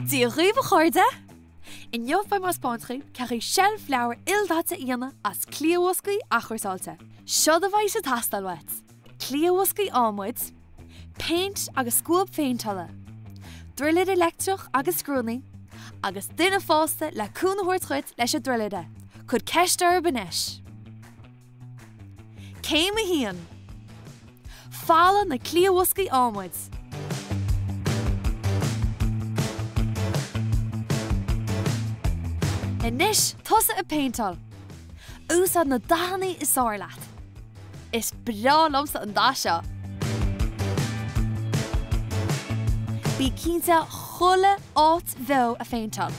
Dí riomh chuirde? In jobh by mas pántraí ceithí Seilf Leabhar ildáta íana as clíomhoscaí achrasáilte. Seo do bhaid sa tastal wet. Clíomhoscaí ámuid, paint agus scuab féintala, drilid electrach agus scrúnaí, agus duine fásta le cúnahúir chuid leis a drilide, chud ceistar banis. Céim a hían. Fála na clíomhoscaí ámuid. Inis tusa a paintal. Úsad na dhaoine is áir leat. Is bra lomsa an dá seo. Bhí cínte chulle áit bheo a féintal.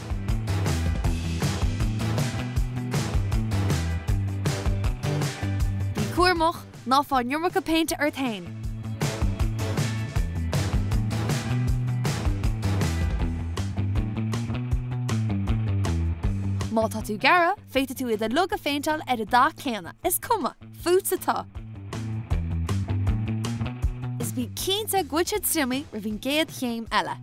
Bhí cuairmach ná fá niormach a painte ar tain. Má tá tú gara, féite tú iad a lug a féintal ar a dá céanna. Is cuma, fút atá. Is bhí cínte gúitead simí ra bhín géad chéim eile.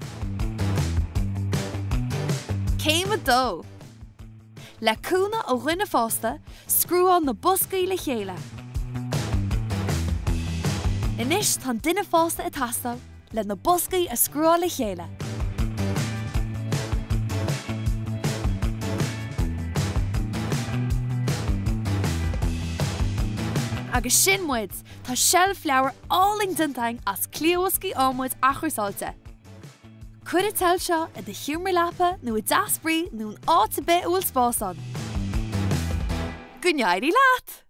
Céim a dó. Le cúna ó dhuine fásta, scrúáil na boscaí le chéile. Inis tá duine fásta a tastal le na boscaí a scrúáil le chéile. Agus sin muid, tá Seilf Leabhar áling dintain as clíomhoscaí ámuid achrasáilte. Cud a teil seo i do hiúmar leapa nó i daspraoi nó an áit a bit bhfuil spásan. Go ngeidí leat!